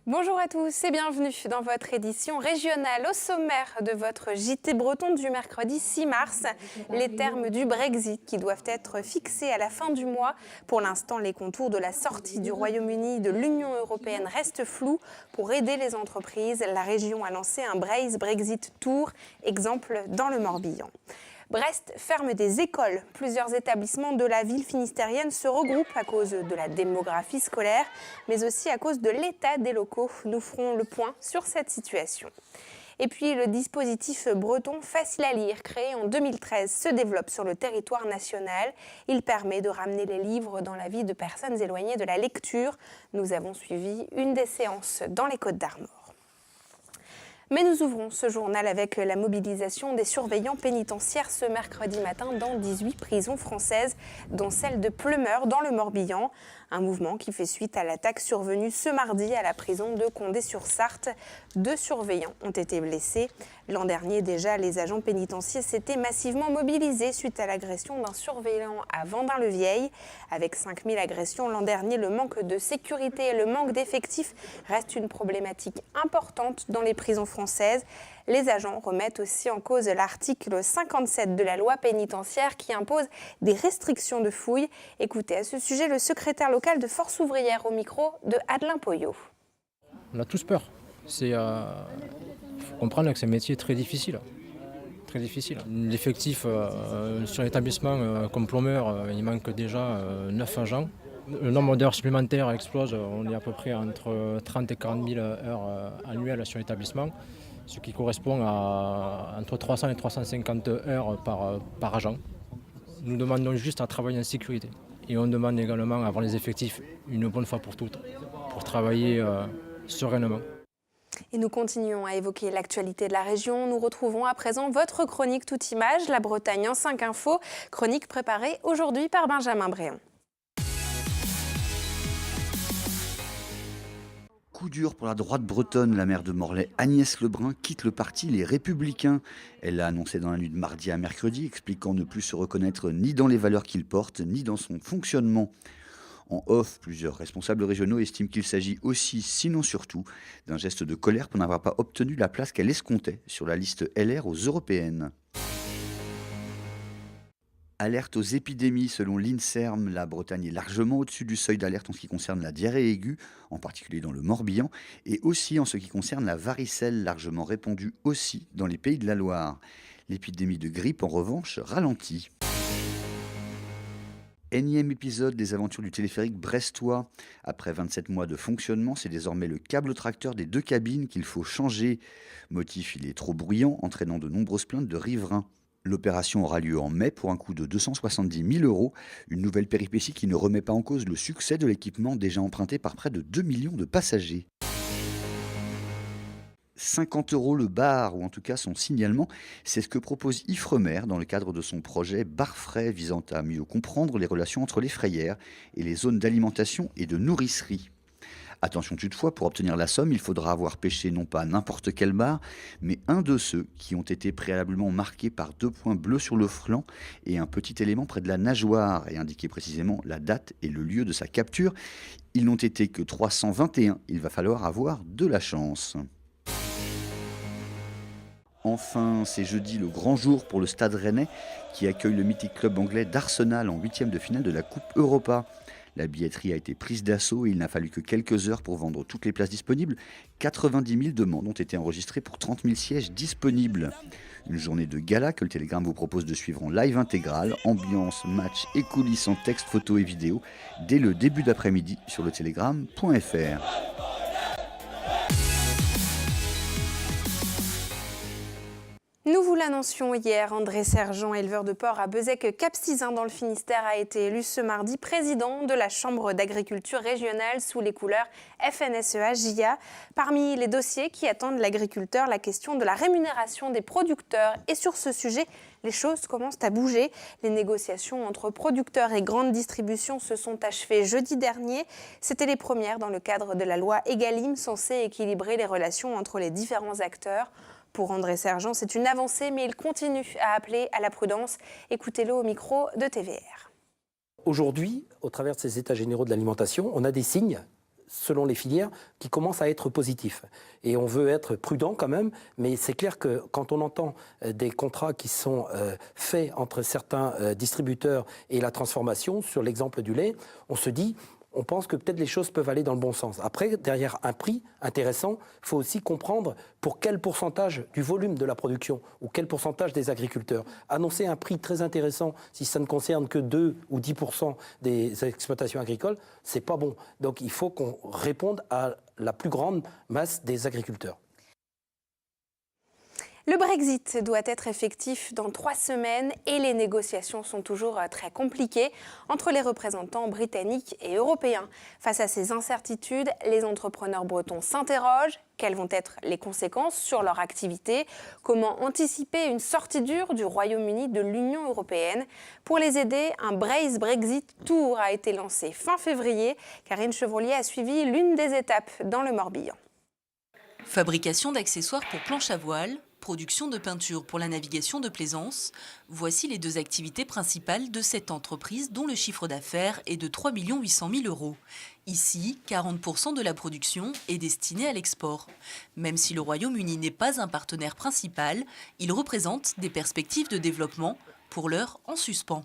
Bonjour à tous et bienvenue dans votre édition régionale. Au sommaire de votre JT breton du mercredi 6 mars, les termes du Brexit qui doivent être fixés à la fin du mois. Pour l'instant, les contours de la sortie du Royaume-Uni de l'Union européenne restent flous. Pour aider les entreprises, la région a lancé un Brace Brexit Tour, exemple dans le Morbihan. Brest ferme des écoles. Plusieurs établissements de la ville finistérienne se regroupent à cause de la démographie scolaire, mais aussi à cause de l'état des locaux. Nous ferons le point sur cette situation. Et puis le dispositif breton Facile à lire, créé en 2013, se développe sur le territoire national. Il permet de ramener les livres dans la vie de personnes éloignées de la lecture. Nous avons suivi une des séances dans les Côtes-d'Armor. Mais nous ouvrons ce journal avec la mobilisation des surveillants pénitentiaires ce mercredi matin dans 18 prisons françaises, dont celle de Pleumeur dans le Morbihan. Un mouvement qui fait suite à l'attaque survenue ce mardi à la prison de Condé-sur-Sarthe. 2 surveillants ont été blessés. L'an dernier déjà, les agents pénitentiaires s'étaient massivement mobilisés suite à l'agression d'un surveillant à Vendin-le-Vieil. Avec 5000 agressions l'an dernier, le manque de sécurité et le manque d'effectifs reste une problématique importante dans les prisons françaises. Les agents remettent aussi en cause l'article 57 de la loi pénitentiaire qui impose des restrictions de fouilles. Écoutez à ce sujet le secrétaire local de Force ouvrière au micro de Adelin Poyot. On a tous peur. Il faut comprendre que c'est un métier très difficile. Très difficile. L'effectif sur l'établissement comme Pleumeur, il manque déjà 9 agents. Le nombre d'heures supplémentaires explose. On est à peu près entre 30 et 40 000 heures annuelles sur l'établissement, ce qui correspond à entre 300 et 350 heures par agent. Nous demandons juste à travailler en sécurité. Et on demande également à avoir les effectifs une bonne fois pour toutes, pour travailler sereinement. Et nous continuons à évoquer l'actualité de la région. Nous retrouvons à présent votre chronique toute image, la Bretagne en 5 infos, chronique préparée aujourd'hui par Benjamin Bréon. Coup dur pour la droite bretonne, la maire de Morlaix, Agnès Lebrun, quitte le parti Les Républicains. Elle l'a annoncé dans la nuit de mardi à mercredi, expliquant ne plus se reconnaître ni dans les valeurs qu'il porte, ni dans son fonctionnement. En off, plusieurs responsables régionaux estiment qu'il s'agit aussi, sinon surtout, d'un geste de colère pour n'avoir pas obtenu la place qu'elle escomptait sur la liste LR aux européennes. Alerte aux épidémies, selon l'INSERM, la Bretagne est largement au-dessus du seuil d'alerte en ce qui concerne la diarrhée aiguë, en particulier dans le Morbihan, et aussi en ce qui concerne la varicelle, largement répandue aussi dans les Pays de la Loire. L'épidémie de grippe, en revanche, ralentit. Énième épisode des aventures du téléphérique brestois. Après 27 mois de fonctionnement, c'est désormais le câble tracteur des 2 cabines qu'il faut changer. Motif, il est trop bruyant, entraînant de nombreuses plaintes de riverains. L'opération aura lieu en mai pour un coût de 270 000 €, une nouvelle péripétie qui ne remet pas en cause le succès de l'équipement déjà emprunté par près de 2 millions de passagers. 50 € le bar, ou en tout cas son signalement, c'est ce que propose Ifremer dans le cadre de son projet Bar Frais visant à mieux comprendre les relations entre les frayères et les zones d'alimentation et de nourricerie. Attention toutefois, pour obtenir la somme, il faudra avoir pêché non pas n'importe quel bar, mais un de ceux qui ont été préalablement marqués par 2 points bleus sur le flanc et un petit élément près de la nageoire et indiquer précisément la date et le lieu de sa capture. Ils n'ont été que 321, il va falloir avoir de la chance. Enfin, c'est jeudi le grand jour pour le Stade Rennais qui accueille le mythique club anglais d'Arsenal en 8e de finale de la Coupe Europa. La billetterie a été prise d'assaut et il n'a fallu que quelques heures pour vendre toutes les places disponibles. 90 000 demandes ont été enregistrées pour 30 000 sièges disponibles. Une journée de gala que le Télégramme vous propose de suivre en live intégral, ambiance, match et coulisses en texte, photos et vidéos dès le début d'après-midi sur le télégramme.fr. Nous vous l'annoncions hier, André Sergent, éleveur de porc à Bezec-Cap-Sizun dans le Finistère, a été élu ce mardi président de la Chambre d'agriculture régionale sous les couleurs FNSEA-JA. Parmi les dossiers qui attendent l'agriculteur, la question de la rémunération des producteurs. Et sur ce sujet, les choses commencent à bouger. Les négociations entre producteurs et grande distribution se sont achevées jeudi dernier. C'était les premières dans le cadre de la loi Egalim censée équilibrer les relations entre les différents acteurs. Pour André Sergent, c'est une avancée, mais il continue à appeler à la prudence. Écoutez-le au micro de TVR. Aujourd'hui, au travers de ces états généraux de l'alimentation, on a des signes selon les filières, qui commence à être positif. Et on veut être prudent quand même, mais c'est clair que quand on entend des contrats qui sont faits entre certains distributeurs et la transformation, sur l'exemple du lait, on se dit, on pense que peut-être les choses peuvent aller dans le bon sens. Après, derrière un prix intéressant, il faut aussi comprendre pour quel pourcentage du volume de la production ou quel pourcentage des agriculteurs. Annoncer un prix très intéressant si ça ne concerne que 2 ou 10% des exploitations agricoles, c'est pas bon. Donc il faut qu'on réponde à la plus grande masse des agriculteurs. Le Brexit doit être effectif dans 3 semaines et les négociations sont toujours très compliquées entre les représentants britanniques et européens. Face à ces incertitudes, les entrepreneurs bretons s'interrogent. Quelles vont être les conséquences sur leur activité? Comment anticiper une sortie dure du Royaume-Uni de l'Union européenne? Pour les aider, un Brace Brexit Tour a été lancé fin février. Karine Chevrolier a suivi l'une des étapes dans le Morbihan. Fabrication d'accessoires pour planches à voile, production de peinture pour la navigation de plaisance, voici les 2 activités principales de cette entreprise dont le chiffre d'affaires est de 3 800 000 €. Ici, 40% de la production est destinée à l'export. Même si le Royaume-Uni n'est pas un partenaire principal, il représente des perspectives de développement, pour l'heure en suspens.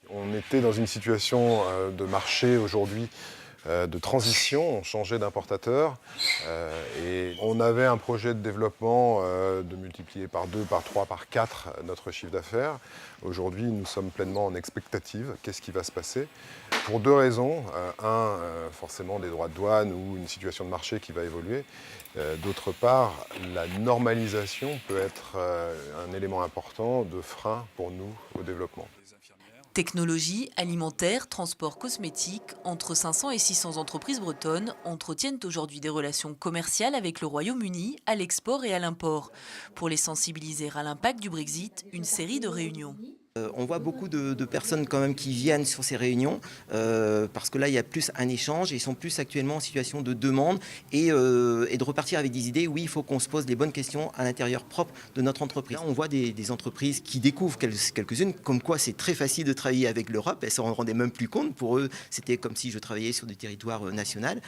On était dans une situation de marché aujourd'hui de transition, on changeait d'importateur et on avait un projet de développement de multiplier par 2, par 3, par 4 notre chiffre d'affaires. Aujourd'hui, nous sommes pleinement en expectative. Qu'est-ce qui va se passer? Pour 2 raisons. Forcément des droits de douane ou une situation de marché qui va évoluer. D'autre part, la normalisation peut être un élément important de frein pour nous au développement. Technologie, alimentaire, transport cosmétique, entre 500 et 600 entreprises bretonnes entretiennent aujourd'hui des relations commerciales avec le Royaume-Uni à l'export et à l'import. Pour les sensibiliser à l'impact du Brexit, une série de réunions. On voit beaucoup de personnes quand même qui viennent sur ces réunions parce que là il y a plus un échange et ils sont plus actuellement en situation de demande et de repartir avec des idées. Oui, il faut qu'on se pose les bonnes questions à l'intérieur propre de notre entreprise. Là, on voit des entreprises qui découvrent quelques-unes comme quoi c'est très facile de travailler avec l'Europe. Elles s'en rendaient même plus compte. Pour eux, c'était comme si je travaillais sur du territoire national.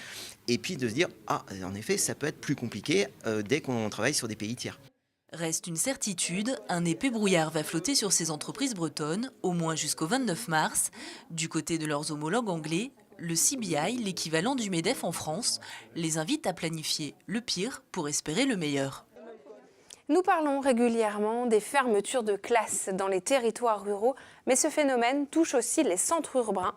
Et puis de se dire, ah, en effet, ça peut être plus compliqué dès qu'on travaille sur des pays tiers. Reste une certitude, un épais brouillard va flotter sur ces entreprises bretonnes, au moins jusqu'au 29 mars. Du côté de leurs homologues anglais, le CBI, l'équivalent du MEDEF en France, les invite à planifier le pire pour espérer le meilleur. Nous parlons régulièrement des fermetures de classes dans les territoires ruraux, mais ce phénomène touche aussi les centres urbains.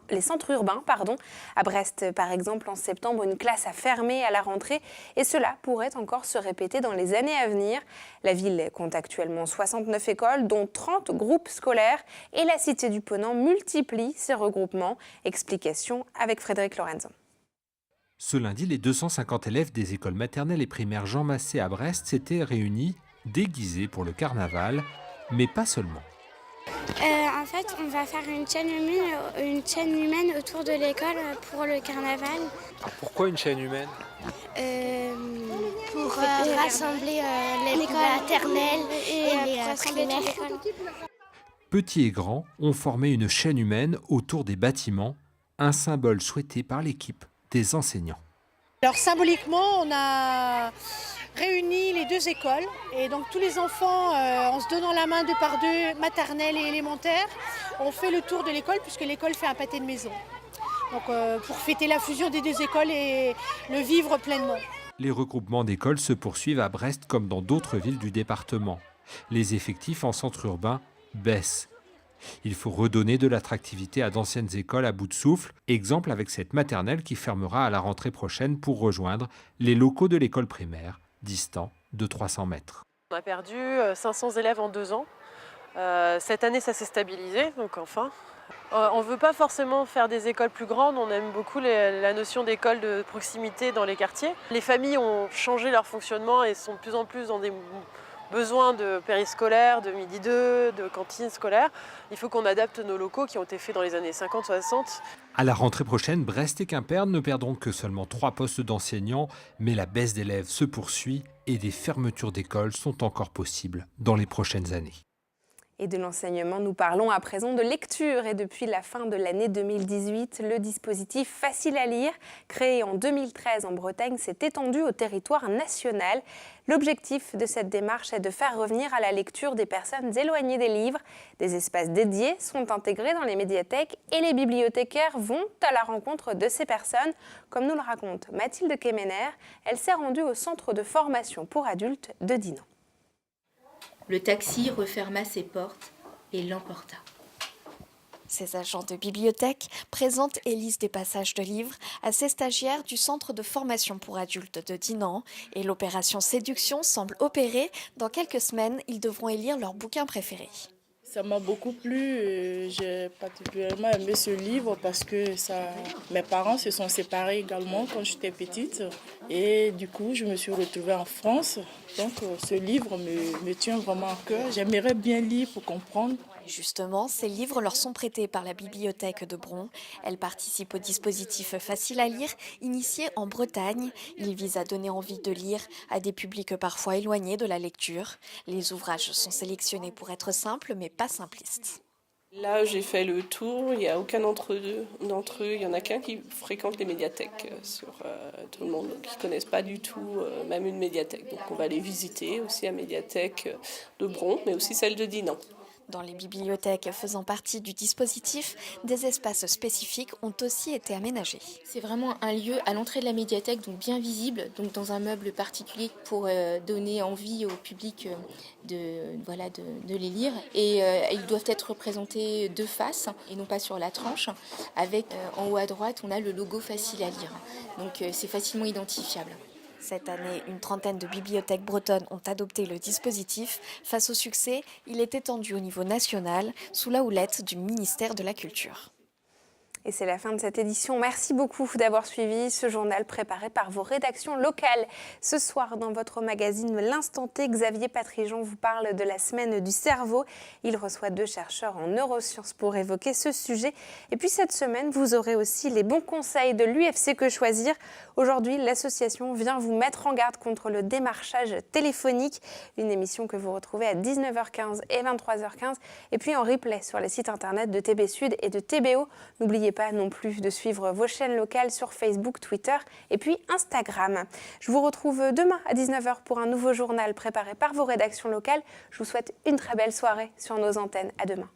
À Brest, par exemple, en septembre, une classe a fermé à la rentrée et cela pourrait encore se répéter dans les années à venir. La ville compte actuellement 69 écoles, dont 30 groupes scolaires et la Cité du Ponant multiplie ses regroupements. Explication avec Frédéric Lorenzo. Ce lundi, les 250 élèves des écoles maternelles et primaires Jean Massé à Brest s'étaient réunis, déguisés pour le carnaval, mais pas seulement. En fait, on va faire une chaîne humaine autour de l'école pour le carnaval. Pourquoi une chaîne humaine? Pour rassembler les maternelles et les primaires. Petits et grands ont formé une chaîne humaine autour des bâtiments, un symbole souhaité par l'équipe des enseignants. Alors symboliquement, on a réuni les 2 écoles et donc tous les enfants, en se donnant la main 2 par 2, maternelle et élémentaire, on fait le tour de l'école puisque l'école fait un pâté de maison. Donc pour fêter la fusion des 2 écoles et le vivre pleinement. Les regroupements d'écoles se poursuivent à Brest comme dans d'autres villes du département. Les effectifs en centre urbain baissent. Il faut redonner de l'attractivité à d'anciennes écoles à bout de souffle, exemple avec cette maternelle qui fermera à la rentrée prochaine pour rejoindre les locaux de l'école primaire, distants de 300 mètres. On a perdu 500 élèves en 2 ans. Cette année, ça s'est stabilisé, donc enfin. On ne veut pas forcément faire des écoles plus grandes, on aime beaucoup la notion d'école de proximité dans les quartiers. Les familles ont changé leur fonctionnement et sont de plus en plus dans des besoin de périscolaire, de midi 2, de cantine scolaire. Il faut qu'on adapte nos locaux qui ont été faits dans les années 50-60. À la rentrée prochaine, Brest et Quimper ne perdront que seulement 3 postes d'enseignants, mais la baisse d'élèves se poursuit et des fermetures d'écoles sont encore possibles dans les prochaines années. Et de l'enseignement, nous parlons à présent de lecture. Et depuis la fin de l'année 2018, le dispositif Facile à lire, créé en 2013 en Bretagne, s'est étendu au territoire national. L'objectif de cette démarche est de faire revenir à la lecture des personnes éloignées des livres. Des espaces dédiés sont intégrés dans les médiathèques et les bibliothécaires vont à la rencontre de ces personnes. Comme nous le raconte Mathilde Kemener, elle s'est rendue au centre de formation pour adultes de Dinan. Le taxi referma ses portes et l'emporta. Ces agents de bibliothèque présentent et lisent des passages de livres à ces stagiaires du centre de formation pour adultes de Dinan. Et l'opération séduction semble opérer. Dans quelques semaines, ils devront élire leur bouquin préféré. Ça m'a beaucoup plu. J'ai particulièrement aimé ce livre parce que mes parents se sont séparés également quand j'étais petite. Et du coup, je me suis retrouvée en France. Donc ce livre me tient vraiment à cœur. J'aimerais bien lire pour comprendre. Justement, ces livres leur sont prêtés par la bibliothèque de Bron. Elle participe au dispositif Facile à lire, initié en Bretagne. Il vise à donner envie de lire à des publics parfois éloignés de la lecture. Les ouvrages sont sélectionnés pour être simples, mais pas simplistes. Là, j'ai fait le tour. Il n'y a aucun d'entre eux. Il y en a qu'un qui fréquente les médiathèques sur tout le monde, donc ils ne connaissent pas du tout même une médiathèque. Donc on va les visiter aussi à la médiathèque de Bron, mais aussi celle de Dinan. Dans les bibliothèques faisant partie du dispositif, des espaces spécifiques ont aussi été aménagés. C'est vraiment un lieu à l'entrée de la médiathèque, donc bien visible, donc dans un meuble particulier pour donner envie au public de les lire. Et ils doivent être représentés de face et non pas sur la tranche. Avec en haut à droite, on a le logo Facile à lire. Donc c'est facilement identifiable. Cette année, une trentaine de bibliothèques bretonnes ont adopté le dispositif. Face au succès, il est étendu au niveau national, sous la houlette du ministère de la Culture. Et c'est la fin de cette édition. Merci beaucoup d'avoir suivi ce journal préparé par vos rédactions locales. Ce soir, dans votre magazine L'Instant T, Xavier Patrijon vous parle de la semaine du cerveau. Il reçoit 2 chercheurs en neurosciences pour évoquer ce sujet. Et puis cette semaine, vous aurez aussi les bons conseils de l'UFC Que Choisir. Aujourd'hui, l'association vient vous mettre en garde contre le démarchage téléphonique. Une émission que vous retrouvez à 19h15 et 23h15. Et puis en replay sur les sites internet de TB Sud et de TBO. N'oubliez pas non plus de suivre vos chaînes locales sur Facebook, Twitter et puis Instagram. Je vous retrouve demain à 19h pour un nouveau journal préparé par vos rédactions locales. Je vous souhaite une très belle soirée sur nos antennes. À demain.